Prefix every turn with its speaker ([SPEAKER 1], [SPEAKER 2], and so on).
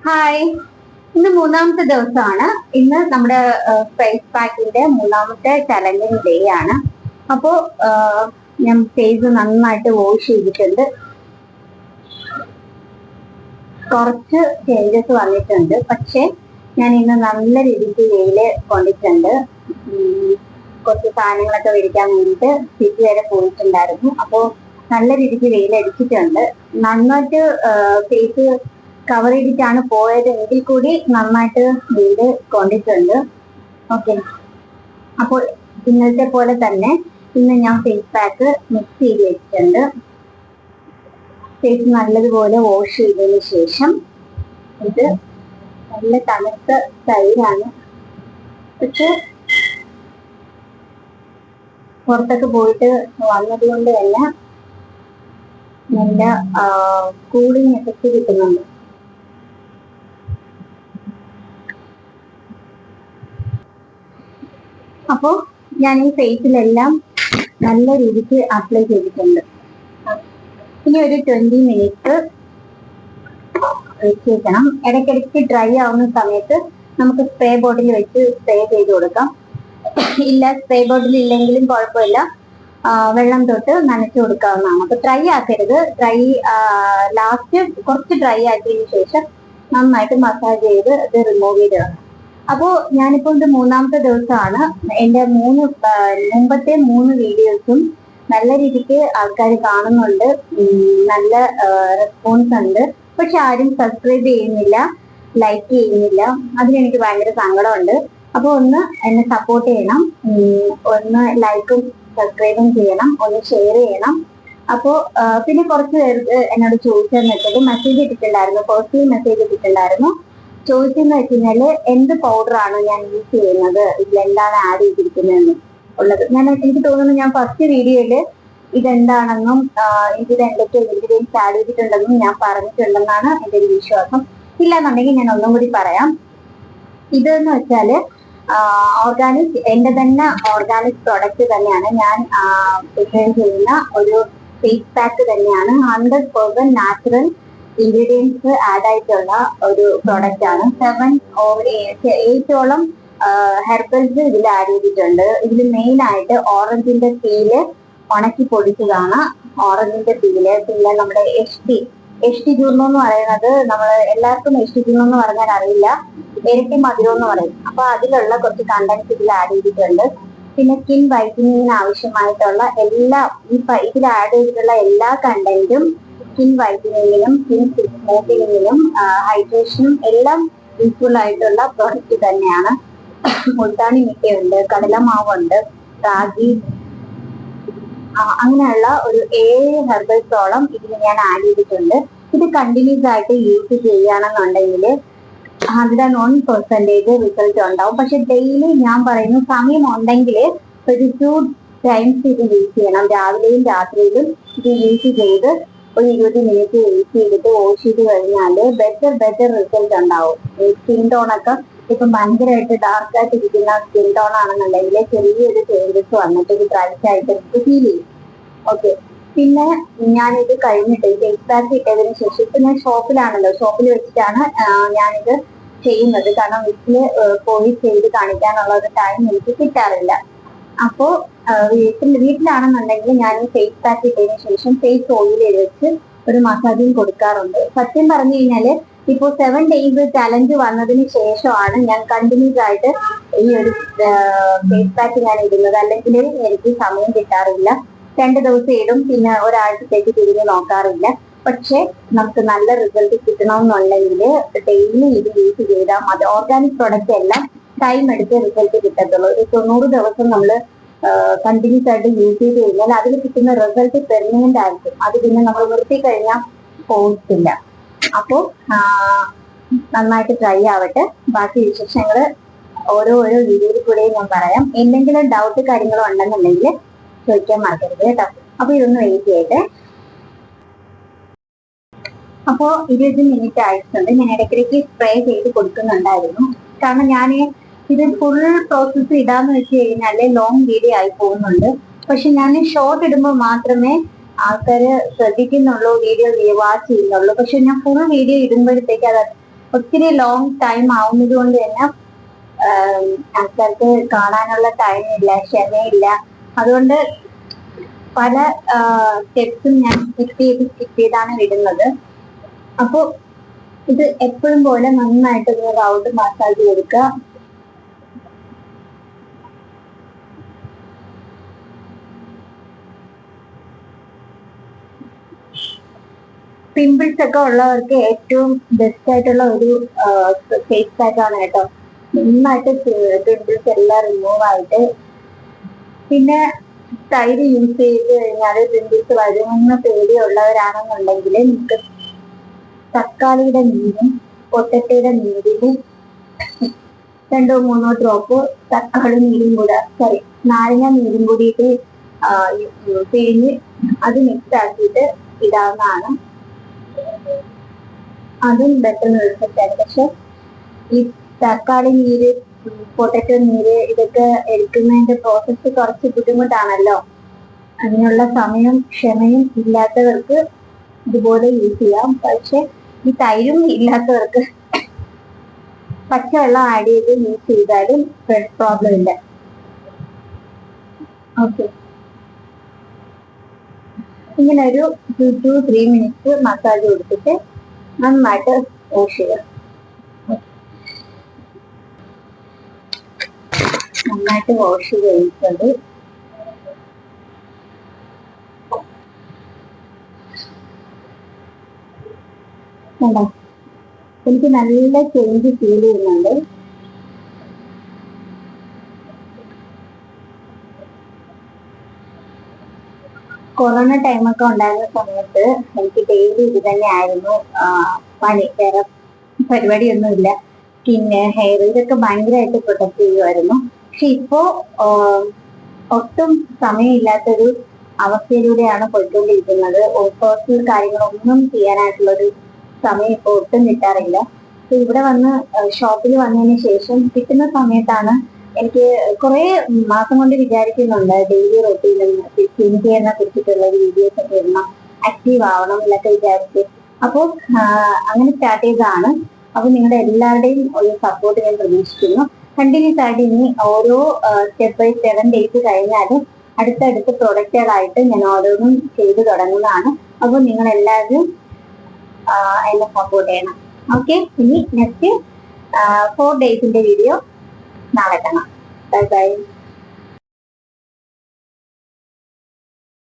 [SPEAKER 1] Hi, ഇന്ന് മൂന്നാമത്തെ ദിവസമാണ്. ഇന്ന് നമ്മുടെ ഫേസ് പാക്കിന്റെ മൂന്നാമത്തെ ചലഞ്ചിങ് ഡേ ആണ്. അപ്പോ ഞാൻ ഫേസ് നന്നായിട്ട് വാഷ് ചെയ്തിട്ടുണ്ട്. കുറച്ച് ചേഞ്ചസ് വന്നിട്ടുണ്ട്, പക്ഷെ ഞാൻ ഇന്ന് നല്ല രീതിക്ക് വെയില് കൊണ്ടിട്ടുണ്ട്. കുറച്ച് സാധനങ്ങളൊക്കെ മേടിക്കാൻ വേണ്ടിയിട്ട് സിറ്റി വരെ പോയിട്ടുണ്ടായിരുന്നു. അപ്പോ നല്ല രീതിക്ക് വെയിലടിച്ചിട്ടുണ്ട്. നന്നായിട്ട് ഫേസ് കവർ ചെയ്തിട്ടാണ് പോയത്, എങ്കിൽ കൂടി നന്നായിട്ട് വെയില് കൊണ്ടിട്ടുണ്ട്. ഓക്കെ, അപ്പോൾ ഇന്നത്തെ പോലെ തന്നെ ഇന്ന് ഞാൻ ഫേസ് പാക്ക് മിക്സ് ചെയ്ത് വെച്ചിട്ടുണ്ട്. ഫേസ് നല്ലതുപോലെ വാഷ് ചെയ്തതിന് ശേഷം, ഇത് നല്ല തണുത്ത തൈരാണ്, പക്ഷെ പുറത്തൊക്കെ പോയിട്ട് വന്നതുകൊണ്ട് തന്നെ നല്ല കൂളിംഗ് എഫക്റ്റ് കിട്ടുന്നുണ്ട്. അപ്പോ ഞാൻ ഈ ഫേസിലെല്ലാം നല്ല രീതിക്ക് അപ്ലൈ ചെയ്തിട്ടുണ്ട്. ഇനി ഒരു 20 മിനിറ്റ് വെച്ചേക്കണം. ഇടയ്ക്കിടയ്ക്ക് ഡ്രൈ ആവുന്ന സമയത്ത് നമുക്ക് സ്പ്രേ ബോട്ടിൽ വെച്ച് സ്പ്രേ ചെയ്ത് കൊടുക്കാം. ഇല്ല, സ്പ്രേ ബോട്ടിൽ ഇല്ലെങ്കിലും കുഴപ്പമില്ല, വെള്ളം തൊട്ട് നനച്ചു കൊടുക്കാവുന്നതാണ്. അപ്പൊ ഡ്രൈ ആക്കരുത്. ലാസ്റ്റ് കുറച്ച് ഡ്രൈ ആക്കിയതിനു ശേഷം നന്നായിട്ട് മസാജ് ചെയ്ത് ഇത് റിമൂവ് ചെയ്തിടണം. അപ്പോ ഞാനിപ്പോ ഇത് മൂന്നാമത്തെ ദിവസമാണ്. എന്റെ മുമ്പത്തെ 3 വീഡിയോസും നല്ല രീതിക്ക് ആൾക്കാർ കാണുന്നുണ്ട്, നല്ല റെസ്പോൺസ് ഉണ്ട്. പക്ഷെ ആരും സബ്സ്ക്രൈബ് ചെയ്യുന്നില്ല, ലൈക്ക് ചെയ്യുന്നില്ല. അതിനെനിക്ക് ഭയങ്കര സങ്കടമുണ്ട്. അപ്പൊ ഒന്ന് എന്നെ സപ്പോർട്ട് ചെയ്യണം, ഒന്ന് ലൈക്കും സബ്സ്ക്രൈബും ചെയ്യണം, ഒന്ന് ഷെയർ ചെയ്യണം. അപ്പോ പിന്നെ കുറച്ച് പേർക്ക് എന്നോട് ചോദിച്ചെന്ന് വെച്ചാൽ മെസ്സേജ് ഇട്ടിട്ടുണ്ടായിരുന്നു, പേഴ്സണൽ മെസ്സേജ് ഇട്ടിട്ടുണ്ടായിരുന്നു. ചോദിച്ചെന്ന് വെച്ച് കഴിഞ്ഞാല് എന്ത് പൗഡറാണ് ഞാൻ യൂസ് ചെയ്യുന്നത്, ഇതിൽ എന്താണ് ആഡ് ചെയ്തിരിക്കുന്നതെന്ന് ഉള്ളത്. എനിക്ക് തോന്നുന്നു ഞാൻ ഫസ്റ്റ് വീഡിയോയില് ഇതെന്താണെന്നും ഇതിൽ എന്തൊക്കെ ഇൻഗ്രീഡിയൻസ് ആഡ് ചെയ്തിട്ടുണ്ടെന്നും ഞാൻ പറഞ്ഞിട്ടുണ്ടെന്നാണ് എന്റെ ഒരു വിശ്വാസം. ഇല്ലാന്നുണ്ടെങ്കിൽ ഞാൻ ഒന്നും കൂടി പറയാം. ഇതെന്ന് വെച്ചാല് ഓർഗാനിക്, എന്റെ തന്നെ ഓർഗാനിക് പ്രൊഡക്റ്റ് തന്നെയാണ്. ഞാൻ പ്രിപ്പയർ ചെയ്യുന്ന ഒരു ഫേസ് പാക്ക് തന്നെയാണ്. 100% നാച്ചുറൽ ഇൻഗ്രീഡിയൻസ് ആഡ് ആയിട്ടുള്ള ഒരു പ്രൊഡക്റ്റ് ആണ്. 7 or 8ഓളം ഹെർബൽസ് ഇതിൽ ആഡ് ചെയ്തിട്ടുണ്ട്. ഇതിൽ മെയിൻ ആയിട്ട് ഓറഞ്ചിന്റെ പീല് ഉണക്കി പൊടിച്ചതാണ്. ഓറഞ്ചിന്റെ പീല്, പിന്നെ നമ്മുടെ എഷ് ടി ചൂർണം എന്ന് പറയുന്നത്, നമ്മൾ എല്ലാവർക്കും എഷ് ടി ചൂർണം എന്ന് പറഞ്ഞാൽ അറിയില്ല, ഇരട്ടി മധുരം എന്ന് പറയും. അപ്പൊ അതിലുള്ള കുറച്ച് കണ്ടന്റ്സ് ഇതിൽ ആഡ് ചെയ്തിട്ടുണ്ട്. പിന്നെ സ്കിൻ വൈറ്റനിങ്ങിന് ആവശ്യമായിട്ടുള്ള ഇതിൽ ആഡ് ചെയ്തിട്ടുള്ള എല്ലാ കണ്ടന്റും സ്കിൻ വൈറ്റനിങ്ങിനും സ്കിൻ സ്മൂത്തനിങ്ങിനും ഹൈഡ്രേഷനും എല്ലാം യൂസ്ഫുൾ ആയിട്ടുള്ള പ്രോഡക്റ്റ് തന്നെയാണ്. മുൾട്ടാണി മിക്കയുണ്ട്, കടലമാവുണ്ട്, റാഗി, അങ്ങനെയുള്ള ഒരു 7 ഹെർബൽസോളം ഇതിൽ ഞാൻ ആഡ് ചെയ്തിട്ടുണ്ട്. ഇത് കണ്ടിന്യൂസ് ആയിട്ട് യൂസ് ചെയ്യുകയാണെന്നുണ്ടെങ്കിൽ 101% റിസൾട്ട് ഉണ്ടാവും. പക്ഷെ ഡെയിലി ഞാൻ പറയുന്നു, സമയം ഉണ്ടെങ്കിൽ ഒരു 2 ടൈംസ് ഇത് യൂസ് ചെയ്യണം. രാവിലെയും രാത്രിയിലും ഇത് യൂസ് ചെയ്ത് ഒരു 20 മിനിറ്റ് യൂസ് ചെയ്തിട്ട് വാഷ് ചെയ്ത് കഴിഞ്ഞാൽ ബെറ്റർ റിസൾട്ട് ഉണ്ടാവും. ഈ സ്കിൻ ടോണൊക്കെ ഇപ്പം ഭയങ്കരമായിട്ട് ഡാർക്ക് ആയിട്ട് ഇരിക്കുന്ന സ്കിൻ ടോൺ ആണെന്നുണ്ടെങ്കിൽ ചെറിയൊരു ചേഞ്ചസ് വന്നിട്ട് ഇത് ബ്രൈറ്റ് ആയിട്ട് എനിക്ക് ഫീൽ ചെയ്യും. ഓക്കെ, പിന്നെ ഞാനിത് കഴിഞ്ഞിട്ട് ഫേസ് പാക്ക് ഇട്ടതിന് ശേഷം, ഇപ്പൊ ഞാൻ ഷോപ്പിൽ വെച്ചിട്ടാണ് ഞാനിത് ചെയ്യുന്നത്. കാരണം പോയി ചെയ്ത് കാണിക്കാനുള്ള ഒരു ടൈം എനിക്ക് കിട്ടാറില്ല. അപ്പോ വീട്ടിലാണെന്നുണ്ടെങ്കിൽ ഞാൻ ഫേസ് പാക്ക് ഇട്ടതിന് ശേഷം ഫേസ് ഓയിൽ വെച്ച് ഒരു മസാജിങ് കൊടുക്കാറുണ്ട്. സത്യം പറഞ്ഞു കഴിഞ്ഞാല് ഇപ്പോ 7 days ചലഞ്ച് വന്നതിന് ശേഷമാണ് ഞാൻ കണ്ടിന്യൂസ് ആയിട്ട് ഈ ഒരു ഫേസ് പാക്ക് ഞാൻ ഇടുന്നത്. അല്ലെങ്കിൽ എനിക്ക് സമയം കിട്ടാറില്ല. 2 ദിവസം ഇടും, പിന്നെ ഒരാഴ്ചത്തേക്ക് തിരിഞ്ഞ് നോക്കാറില്ല. പക്ഷെ നമുക്ക് നല്ല റിസൾട്ട് കിട്ടണമെന്നുണ്ടെങ്കിൽ ഡെയിലി ഇത് യൂസ് ചെയ്താൽ മതി. ഓർഗാനിക് പ്രൊഡക്റ്റ് എല്ലാം ടൈം എടുത്ത് റിസൾട്ട് കിട്ടത്തുള്ളൂ. ഒരു 90 ദിവസം നമ്മൾ കണ്ടിന്യൂസ് ആയിട്ട് യൂസ് ചെയ്ത് കഴിഞ്ഞാൽ അതിൽ കിട്ടുന്ന റിസൾട്ട് പെർമനന്റ് ആയിരിക്കും. അത് പിന്നെ നമ്മൾ നിർത്തി കഴിഞ്ഞാൽ പോയിട്ടില്ല. അപ്പോ നന്നായിട്ട് ട്രൈ ആവട്ടെ. ബാക്കി വിശേഷങ്ങൾ ഓരോ വീഡിയോയിൽ കൂടെ ഞാൻ പറയാം. എന്തെങ്കിലും ഡൗട്ട് കാര്യങ്ങളോ ഉണ്ടെന്നുണ്ടെങ്കിൽ ചോദിക്കാൻ മറക്കരുത് കേട്ടോ. അപ്പൊ ഇതൊന്ന് വെയിറ്റ് ചെയ്യട്ടെ. അപ്പോ 20 മിനിറ്റ് ആയിട്ടുണ്ട്. ഞാൻ ഇടയ്ക്കിടയ്ക്ക് സ്പ്രേ ചെയ്ത് കൊടുക്കുന്നുണ്ടായിരുന്നു. കാരണം ഞാൻ ഇത് ഫുൾ പ്രോസസ്സ് ഇടാന്ന് വെച്ച് കഴിഞ്ഞാല് ലോങ് വീഡിയോ ആയി പോകുന്നുണ്ട്. പക്ഷെ ഞാൻ ഷോർട്ട് ഇടുമ്പോൾ മാത്രമേ ആൾക്കാര് ശ്രദ്ധിക്കുന്നുള്ളൂ, വീഡിയോ വാച്ച് ചെയ്യുന്നുള്ളൂ. പക്ഷെ ഞാൻ ഫുൾ വീഡിയോ ഇടുമ്പോഴത്തേക്ക് അത് ഒത്തിരി ലോങ് ടൈം ആവുന്നത് കൊണ്ട് തന്നെ ആൾക്കാർക്ക് കാണാനുള്ള ടൈമില്ല, ക്ഷമയില്ല. അതുകൊണ്ട് പല സ്റ്റെപ്സും ഞാൻ സ്കിപ്പ് ചെയ്താണ് വിടുന്നത്. അപ്പോൾ ഇത് എപ്പോഴും പോലെ നന്നായിട്ട് റൗണ്ട് മസാജ് കൊടുക്കുക. പിമ്പിൾസ് ഒക്കെ ഉള്ളവർക്ക് ഏറ്റവും ബെസ്റ്റ് ആയിട്ടുള്ള ഒരു ഫേസ് പാക്ക് ആണ് കേട്ടോ. നന്നായിട്ട് പിമ്പിൾസ് എല്ലാം റിമൂവ് ആയിട്ട്. പിന്നെ തൈര് യൂസ് ചെയ്ത് കഴിഞ്ഞാൽ പിമ്പിൾസ് വരുമെന്ന് പേടിയുള്ളവരാണെന്നുണ്ടെങ്കിൽ നിങ്ങൾക്ക് തക്കാളിയുടെ നീരും പൊട്ടറ്റയുടെ നീരിലും 2-3 ഡ്രോപ്പ് തക്കാളി നീരും കൂടെ നാരങ്ങ നീരും കൂടിയിട്ട് പിഴിഞ്ഞ് അത് മിക്സ് ആക്കിയിട്ട് ഇടാവുന്നതാണ്. അതും പെട്ടെന്ന് റിസൾട്ടാണ്. പക്ഷെ ഈ തക്കാളി നീര്, പൊട്ടറ്റോ നീര് ഇതൊക്കെ എടുക്കുന്നതിന്റെ പ്രോസസ്സ് കുറച്ച് ബുദ്ധിമുട്ടാണല്ലോ. അതിനുള്ള സമയം ക്ഷമയും ഇല്ലാത്തവർക്ക് ഇതുപോലെ യൂസ് ചെയ്യാം. പക്ഷെ ഈ തൈരും ഇല്ലാത്തവർക്ക് പച്ചവെള്ളം ആഡ് ചെയ്ത് യൂസ് ചെയ്താലും പ്രോബ്ലം ഇല്ല. ഓക്കെ, ഇങ്ങനെ ഒരു 2 to 3 മിനിറ്റ്സ് മസാജ് കൊടുത്തിട്ട് നന്നായിട്ട് വാഷ് ചെയ്യുക. നന്നായിട്ട് വാഷ് ചെയ്തിട്ടുണ്ട്. കണ്ടോ, എനിക്ക് നല്ല ചേഞ്ച് ഫീൽ ചെയ്യുന്നുണ്ട്. കൊറോണ ടൈമൊക്കെ ഉണ്ടായിരുന്ന സമയത്ത് എനിക്ക് ഡെയിലി ഇത് തന്നെ ആയിരുന്നു പണി. വേറെ പരിപാടിയൊന്നുമില്ല. സ്കിന്ന്, ഹെയർ ഇതൊക്കെ ഭയങ്കരമായിട്ട് പ്രൊട്ടക്ട് ചെയ്യുമായിരുന്നു. പക്ഷെ ഇപ്പോ ഒട്ടും സമയമില്ലാത്തൊരു അവസ്ഥയിലൂടെയാണ് പോയിക്കൊണ്ടിരിക്കുന്നത്. പേഴ്സണൽ കാര്യങ്ങളൊന്നും ചെയ്യാനായിട്ടുള്ളൊരു സമയം ഇപ്പോൾ ഒട്ടും കിട്ടാറില്ല. ഇവിടെ വന്ന് ഷോപ്പിൽ വന്നതിന് ശേഷം കിട്ടുന്ന സമയത്താണ് എനിക്ക് കുറെ മാസം കൊണ്ട് വിചാരിക്കുന്നുണ്ട് ഡെയിലി റൊട്ടീനിൽ സ്കിൻ കെയറിനെ കുറിച്ചിട്ടുള്ള വീഡിയോസ് ഒക്കെ ഇടണം, ആക്റ്റീവ് ആവണം എന്നൊക്കെ വിചാരിച്ച്. അപ്പോൾ അങ്ങനെ സ്റ്റാർട്ട് ചെയ്തതാണ്. അപ്പൊ നിങ്ങളുടെ എല്ലാവരുടെയും ഒരു സപ്പോർട്ട് ഞാൻ പ്രതീക്ഷിക്കുന്നു. കണ്ടിന്യൂസ് ആയിട്ട് ഇനി ഓരോ സ്റ്റെപ്പ് ബൈ 7 ഡേയ്സ് കഴിഞ്ഞാലും അടുത്തടുത്ത പ്രൊഡക്റ്റുകളായിട്ട് ഞാൻ ഓരോന്നും ചെയ്തു തുടങ്ങുന്നതാണ്. അപ്പോൾ നിങ്ങൾ എല്ലാവരും എന്നെ സപ്പോർട്ട് ചെയ്യണം. ഓക്കെ, ഇനി നെക്സ്റ്റ് 4 ഡേയ്സിന്റെ വീഡിയോ നാളെ കാണാം. Bye bye.